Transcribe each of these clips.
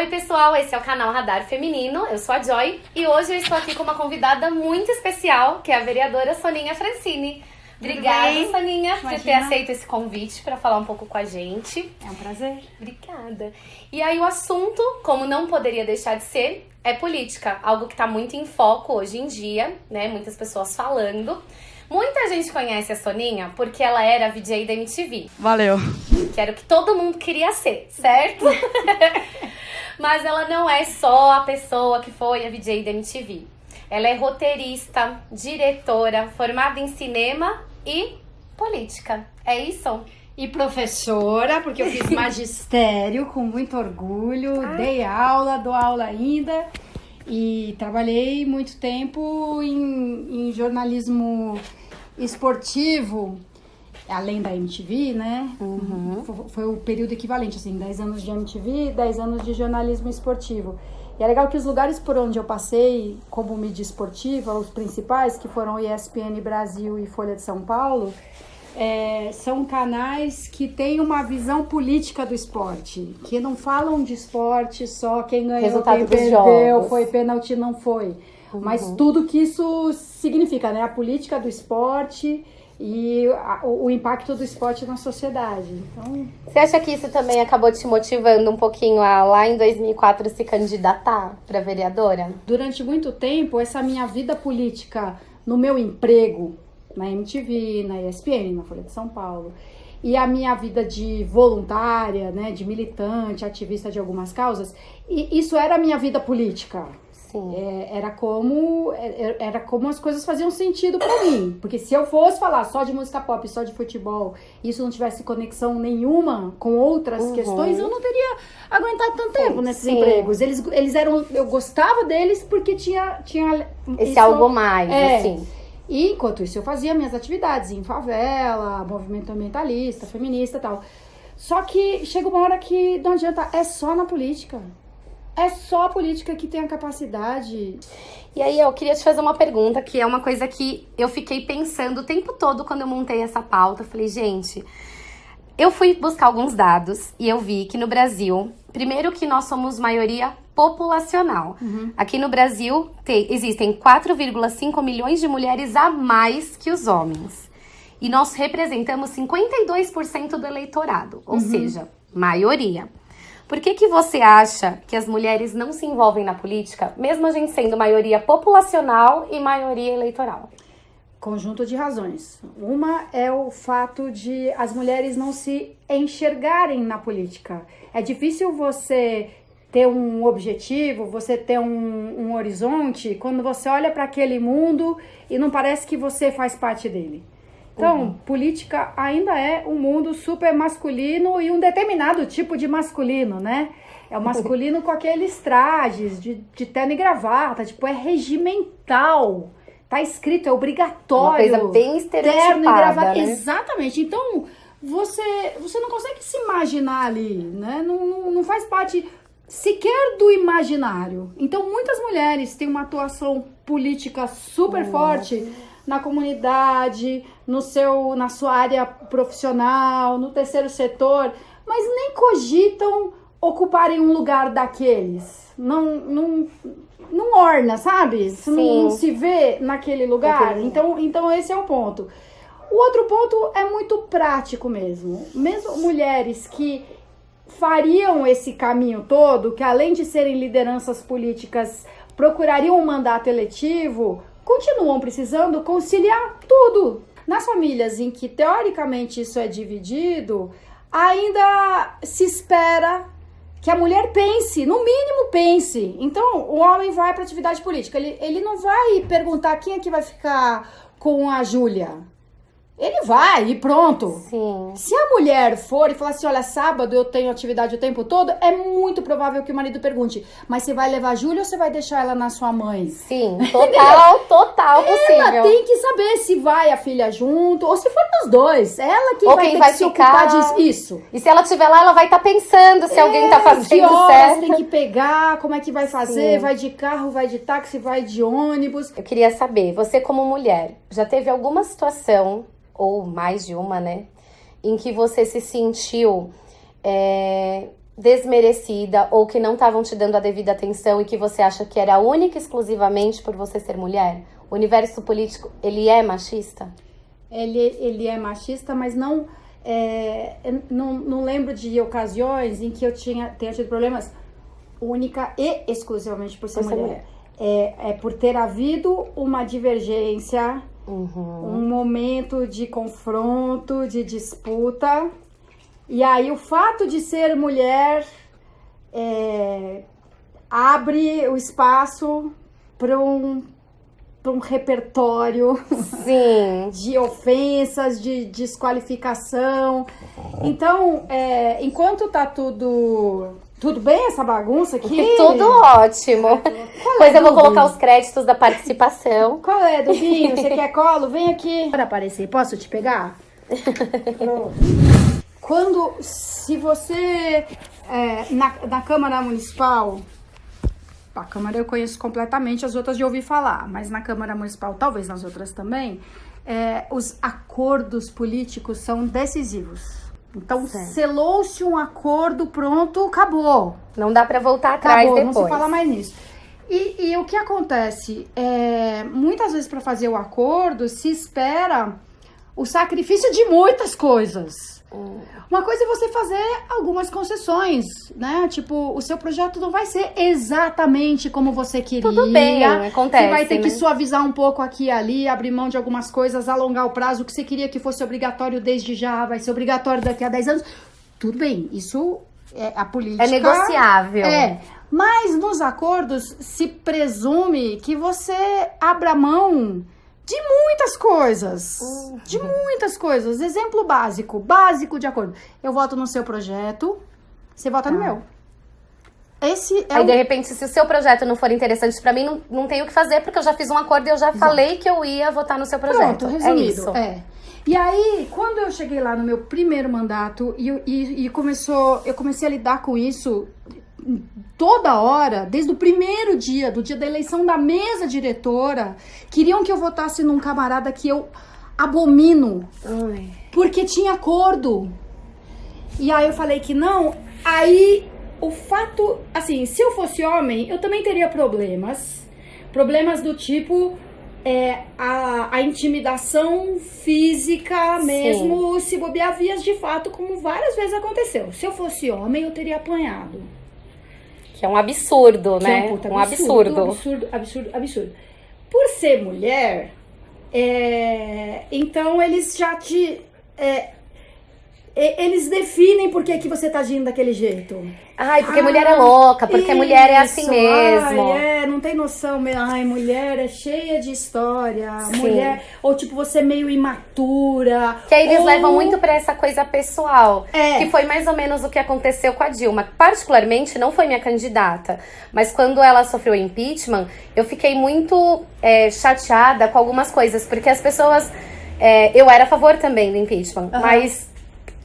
Oi pessoal, esse é o canal Radar Feminino, eu sou a Joy e hoje eu estou aqui com uma convidada muito especial, que é a vereadora Soninha Francini. Obrigada, Soninha, por ter aceito esse convite para falar um pouco com a gente. É um prazer. Obrigada. E aí o assunto, como não poderia deixar de ser, é política, algo que está muito em foco hoje em dia, né? Muitas pessoas falando. Muita gente conhece a Soninha porque ela era a VJ da MTV. Valeu. Que era o que todo mundo queria ser, certo? Mas ela não é só a pessoa que foi a VJ da MTV. Ela é roteirista, diretora, formada em cinema e política. É isso? E professora, porque eu fiz magistério com muito orgulho, dei aula, dou aula ainda. E trabalhei muito tempo em jornalismo esportivo, além da MTV, né? Foi o período equivalente, assim, 10 anos de MTV, 10 anos de jornalismo esportivo. E é legal que os lugares por onde eu passei como mídia esportiva, os principais, que foram ESPN Brasil e Folha de São Paulo, são canais que têm uma visão política do esporte, que não falam de esporte só quem ganhou, Resultado quem dos perdeu, jogos. foi pênalti, não foi. Mas tudo que isso significa, né? A política do esporte e o impacto do esporte na sociedade. Então, Você acha que isso também acabou te motivando um pouquinho a, lá em 2004, se candidatar para vereadora? durante muito tempo, essa minha vida política no meu emprego, na MTV, na ESPN, na Folha de São Paulo, e a minha vida de voluntária, né, de militante, ativista de algumas causas, e isso era a minha vida política. Sim. Era como as coisas faziam sentido pra mim. Porque se eu fosse falar só de música pop, só de futebol, e isso não tivesse conexão nenhuma com outras questões, eu não teria aguentado tanto tempo nesses empregos. Eles eram... Eu gostava deles porque tinha Esse isso, algo mais, assim. E enquanto isso eu fazia minhas atividades em favela, movimento ambientalista, feminista e tal. Só que chega uma hora que não adianta, é só na política. É só a política que tem a capacidade. E aí eu queria te fazer uma pergunta, que é uma coisa que eu fiquei pensando o tempo todo quando eu montei essa pauta. Eu falei, gente, eu fui buscar alguns dados e eu vi que no Brasil, primeiro que nós somos maioria populacional. Aqui no Brasil existem 4,5 milhões de mulheres a mais que os homens. E nós representamos 52% do eleitorado, ou seja, maioria. Por que você acha que as mulheres não se envolvem na política, mesmo a gente sendo maioria populacional e maioria eleitoral? Conjunto de razões. Uma é o fato de as mulheres não se enxergarem na política. É difícil você ter um objetivo, você ter um horizonte, quando você olha para aquele mundo e não parece que você faz parte dele. Então, política ainda é um mundo super masculino e um determinado tipo de masculino, né? É o masculino com aqueles trajes de terno e gravata, tipo, é regimental. Tá escrito, é obrigatório. Uma coisa bem estereotipada, terno e gravata. né? Exatamente. Então, você não consegue se imaginar ali, né? Não faz parte sequer do imaginário. Então, muitas mulheres têm uma atuação política super forte na comunidade, na sua área profissional, no terceiro setor, mas nem cogitam ocuparem um lugar daqueles. Não orna, sabe? Não se vê naquele lugar. Então esse é um ponto. O outro ponto é muito prático mesmo. Mesmo mulheres que fariam esse caminho todo, que além de serem lideranças políticas, procurariam um mandato eletivo, continuam precisando conciliar tudo. Nas famílias em que, teoricamente, isso é dividido, ainda se espera que a mulher pense, no mínimo pense. Então, o homem vai para atividade política. Ele não vai perguntar quem é que vai ficar com a Júlia. Ele vai e pronto. Sim. Se a mulher for e falar assim, olha, sábado eu tenho atividade o tempo todo, é muito provável que o marido pergunte, mas você vai levar a Júlia ou você vai deixar ela na sua mãe? Sim, total possível. Ela tem que saber se vai a filha junto ou se for os dois. Ela que Ou vai quem ter vai que se ficar. ocupar disso. E se ela estiver lá, ela vai estar pensando se alguém tá Que fazendo horas certo. tem que pegar, como é que vai fazer, Sim. vai de carro, vai de táxi, vai de ônibus. Eu queria saber, você como mulher, já teve alguma situação, ou mais de uma, né, em que você se sentiu desmerecida ou que não estavam te dando a devida atenção e que você acha que era única e exclusivamente por você ser mulher? O universo político, ele é machista? Ele é machista, mas não, não lembro de ocasiões em que eu tenha tido problemas única e exclusivamente por ser mulher. É por ter havido uma divergência, um momento de confronto, de disputa. E aí o fato de ser mulher abre o espaço para um repertório Sim. de ofensas, de desqualificação. Então, enquanto tá tudo bem essa bagunça aqui? Tudo ótimo. Pois eu vou colocar os créditos da participação. Qual é, Dubinho? Você quer colo? Vem aqui para aparecer. Posso te pegar? Pronto. Se você, na Câmara Municipal, a Câmara eu conheço completamente, as outras de ouvir falar, mas na Câmara Municipal, talvez nas outras também, os acordos políticos são decisivos. Então, selou-se um acordo, pronto, acabou. Não dá pra voltar atrás Acabou, depois. não se fala mais nisso. E o que acontece? Muitas vezes para fazer o acordo, se espera o sacrifício de muitas coisas. Uma coisa é você fazer algumas concessões, né? Tipo, o seu projeto não vai ser exatamente como você queria. Tudo bem, acontece. Você vai ter que né? suavizar um pouco aqui e ali, abrir mão de algumas coisas, alongar o prazo. O que você queria que fosse obrigatório desde já, vai ser obrigatório daqui a 10 anos. Tudo bem, isso é a política. É negociável. Mas nos acordos se presume que você abra mão de muitas coisas. De muitas coisas. Exemplo básico de acordo. Eu voto no seu projeto, você vota no meu. Esse é Aí, de repente, se o seu projeto não for interessante pra mim, não tem o que fazer, porque eu já fiz um acordo e eu já falei que eu ia votar no seu projeto. Pronto, resumido. É isso. E aí, quando eu cheguei lá no meu primeiro mandato eu comecei a lidar com isso toda hora, desde o primeiro dia, do dia da eleição da mesa diretora, queriam que eu votasse num camarada que eu abomino, porque tinha acordo. E aí eu falei que não. Aí o fato, assim, se eu fosse homem, eu também teria problemas do tipo a intimidação física mesmo, se bobear vias de fato, como várias vezes aconteceu. Se eu fosse homem, eu teria apanhado. Que é um absurdo, né? Um absurdo. Por ser mulher, então eles já eles definem por que você tá agindo daquele jeito. Ai, porque mulher é louca, porque mulher é assim mesmo. Não tem noção. Ai, mulher é cheia de história. Mulher, ou tipo, você é meio imatura. Que aí eles levam muito pra essa coisa pessoal. Que foi mais ou menos o que aconteceu com a Dilma. Particularmente, não foi minha candidata. Mas quando ela sofreu impeachment, eu fiquei muito chateada com algumas coisas. Porque as pessoas... eu era a favor também do impeachment. Mas...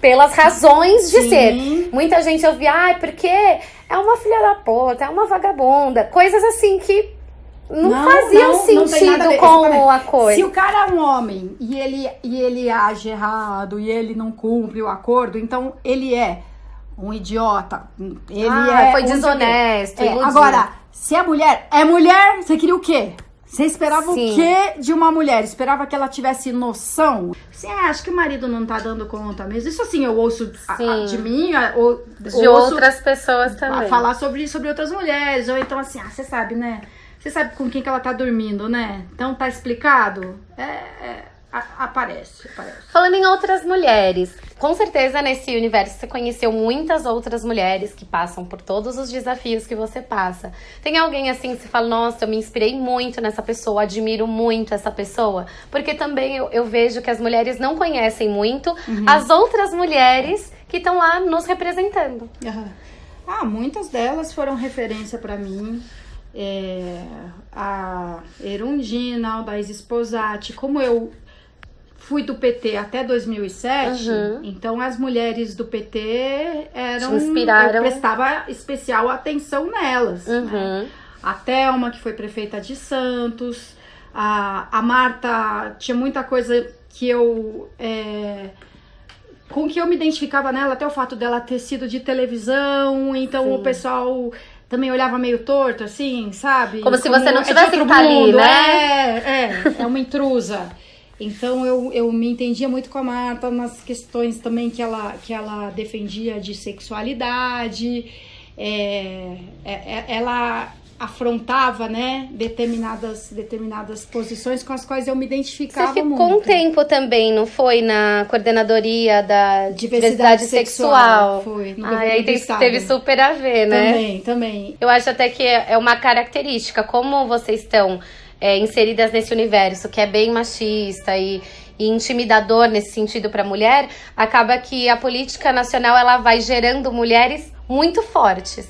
pelas razões de ser. Muita gente ouvia, porque é uma filha da puta, é uma vagabunda. Coisas assim que não faziam sentido com a coisa. Se o cara é um homem e ele age errado e ele não cumpre o acordo, então ele é um idiota. Ele foi desonesto, iludido. Agora, se a mulher é mulher, você queria o quê? Você esperava o quê de uma mulher? Esperava que ela tivesse noção? Você acha que o marido não tá dando conta mesmo? Isso assim, eu ouço de mim, ou de outras pessoas também. Falar sobre outras mulheres. Ou então assim, você sabe, né? Você sabe com quem que ela tá dormindo, né? Então tá explicado? Aparece. Falando em outras mulheres, com certeza nesse universo você conheceu muitas outras mulheres que passam por todos os desafios que você passa. Tem alguém assim que você fala, nossa, eu me inspirei muito nessa pessoa, admiro muito essa pessoa? Porque também eu vejo que as mulheres não conhecem muito as outras mulheres que estão lá nos representando. Muitas delas foram referência pra mim. A Erundina, Aldaís Sposati, como eu fui do PT até 2007, então as mulheres do PT eram... Eu prestava especial atenção nelas. Né? A Thelma, que foi prefeita de Santos, a Marta, tinha muita coisa que eu com que eu me identificava nela, até o fato dela ter sido de televisão, então Sim. o pessoal também olhava meio torto, assim, sabe? Como se você não de tivesse outro que estar ali, mundo, né? É uma intrusa. Então eu me entendia muito com a Marta nas questões também que ela defendia de sexualidade, ela afrontava, né, determinadas posições com as quais eu me identificava Você muito. ficou um tempo também, não foi? Na coordenadoria da diversidade sexual. Foi, no Ah, governo aí do estado. teve super a ver, né? Também. Eu acho até que é uma característica, como vocês estão inseridas nesse universo que é bem machista e intimidador nesse sentido para a mulher, acaba que a política nacional ela vai gerando mulheres muito fortes,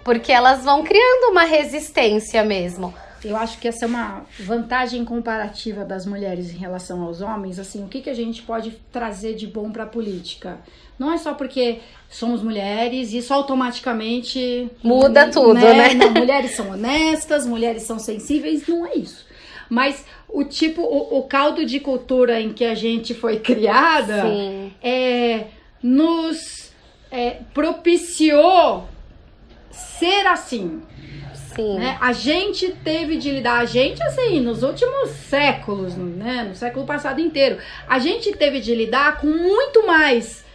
porque elas vão criando uma resistência mesmo. Eu acho que essa é uma vantagem comparativa das mulheres em relação aos homens. Assim, o que a gente pode trazer de bom para a política? Não é só porque somos mulheres, isso automaticamente muda tudo, né? Não, mulheres são honestas, mulheres são sensíveis, não é isso. Mas o caldo de cultura em que a gente foi criada nos propiciou ser assim. Sim. Né? A gente teve de lidar, assim, nos últimos séculos, né? No século passado inteiro, a gente teve de lidar com muito mais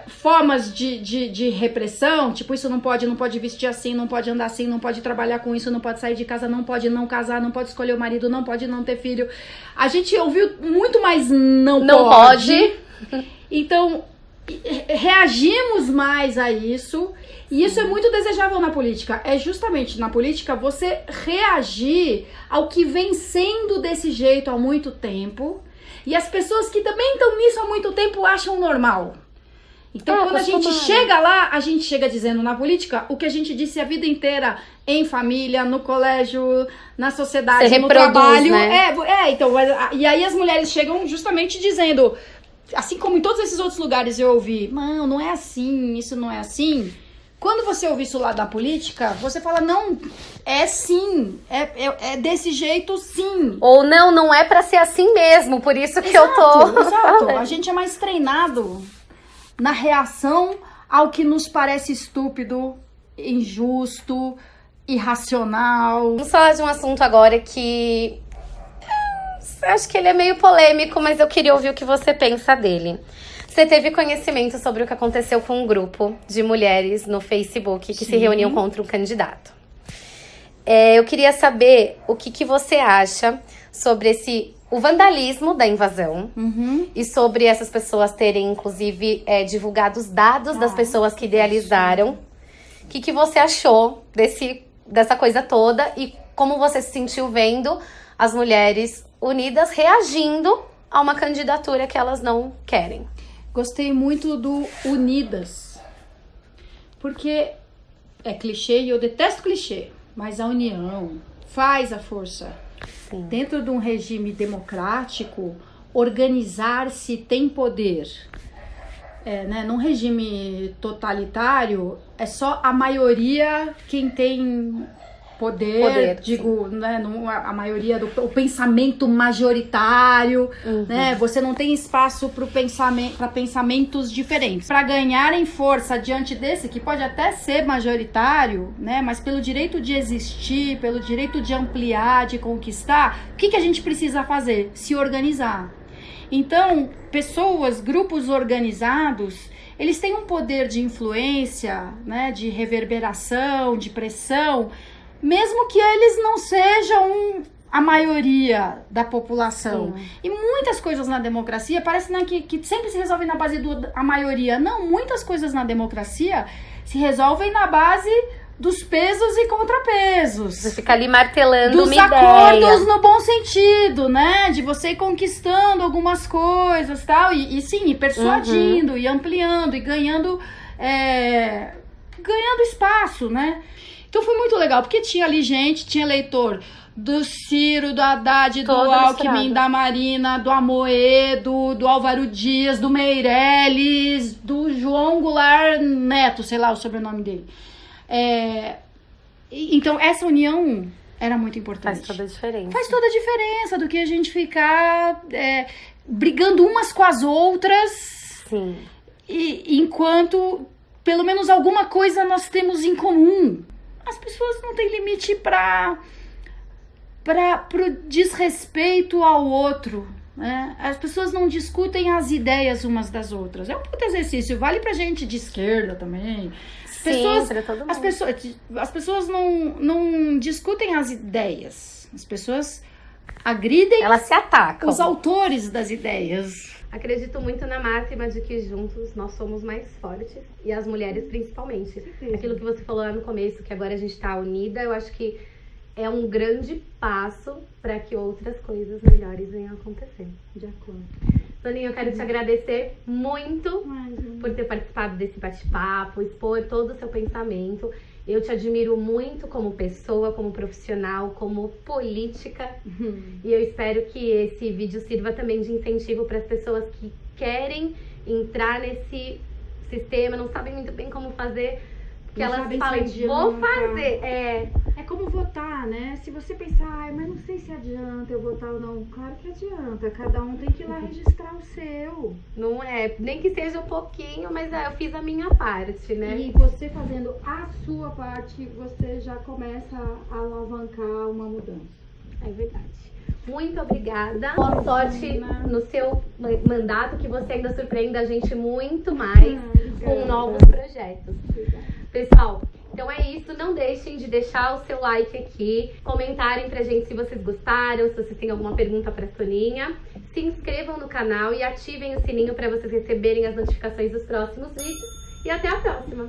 formas de repressão, tipo, isso não pode vestir assim, não pode andar assim, não pode trabalhar com isso, não pode sair de casa, não pode não casar, não pode escolher o marido, não pode não ter filho. A gente ouviu muito mais não pode. Então, reagimos mais a isso. E isso é muito desejável na política. É justamente na política você reagir ao que vem sendo desse jeito há muito tempo. E as pessoas que também estão nisso há muito tempo acham normal. Então, quando a gente chega lá, a gente chega dizendo na política o que a gente disse a vida inteira em família, no colégio, na sociedade, você no reproduz, trabalho. Né? Então, e aí as mulheres chegam justamente dizendo, assim como em todos esses outros lugares eu ouvi, não é assim, isso não é assim. Quando você ouve isso lá da política, você fala, não, é sim, é desse jeito sim. Ou não é pra ser assim mesmo, por isso que eu tô... Exato, a gente é mais treinado na reação ao que nos parece estúpido, injusto, irracional. Vamos falar de um assunto agora que... acho que ele é meio polêmico, mas eu queria ouvir o que você pensa dele. Você teve conhecimento sobre o que aconteceu com um grupo de mulheres no Facebook que se reuniam contra um candidato. Eu queria saber o que você acha sobre o vandalismo da invasão e sobre essas pessoas terem, inclusive, divulgado os dados das pessoas que idealizaram. O que você achou dessa coisa toda e como você se sentiu vendo as mulheres unidas reagindo a uma candidatura que elas não querem? Gostei muito do unidas, porque é clichê e eu detesto clichê, mas a união faz a força. Sim. Dentro de um regime democrático, organizar-se tem poder. Né? Num regime totalitário, é só a maioria quem tem poder, digo, né, a maioria o pensamento majoritário, né? Você não tem espaço para pensamentos diferentes. Para ganharem força diante desse, que pode até ser majoritário, né, mas pelo direito de existir, pelo direito de ampliar, de conquistar, o que a gente precisa fazer? Se organizar. Então, grupos organizados, eles têm um poder de influência, né, de reverberação, de pressão, mesmo que eles não sejam a maioria da população. E muitas coisas na democracia, parece, né, que sempre se resolvem na base da maioria. Não, muitas coisas na democracia se resolvem na base dos pesos e contrapesos. Você fica ali martelando uma ideia. Dos acordos no bom sentido, né? De você ir conquistando algumas coisas, tal. E sim, persuadindo, e ampliando, e ganhando espaço, né? Então foi muito legal, porque tinha ali tinha eleitor do Ciro, do Haddad, do Alckmin, da Marina, do Amoedo, do Álvaro Dias, do Meirelles, do João Goulart Neto, sei lá o sobrenome dele. Então essa união era muito importante. Faz toda a diferença. Faz toda a diferença do que a gente ficar brigando umas com as outras. Sim. E enquanto, pelo menos alguma coisa nós temos em comum. As pessoas não têm limite pro desrespeito ao outro, né? As pessoas não discutem as ideias umas das outras. É um puto exercício, vale pra gente de esquerda também. As pessoas não discutem as ideias. As pessoas agridem, elas se atacam, os autores das ideias. Acredito muito na máxima de que juntos nós somos mais fortes, e as mulheres principalmente. Aquilo que você falou lá no começo, que agora a gente tá unida, eu acho que é um grande passo para que outras coisas melhores venham a acontecer. De acordo. Toninho, eu quero te agradecer muito por ter participado desse bate-papo, expor todo o seu pensamento. Eu te admiro muito como pessoa, como profissional, como política. E eu espero que esse vídeo sirva também de incentivo para as pessoas que querem entrar nesse sistema, não sabem muito bem como fazer, que elas falem, vou fazer. É como votar, né? Se você pensar, mas não sei se adianta eu votar ou não. Claro que adianta, cada um tem que ir lá registrar o seu. Não é, nem que seja um pouquinho, mas eu fiz a minha parte, né? E você fazendo a sua parte, você já começa a alavancar uma mudança. É verdade. Muito obrigada. Boa sorte no seu mandato, que você ainda surpreenda a gente muito mais com novos projetos. Pessoal, então é isso. Não deixem de deixar o seu like aqui, comentarem pra gente se vocês gostaram, se vocês têm alguma pergunta pra Toninha. Se inscrevam no canal e ativem o sininho para vocês receberem as notificações dos próximos vídeos. E até a próxima!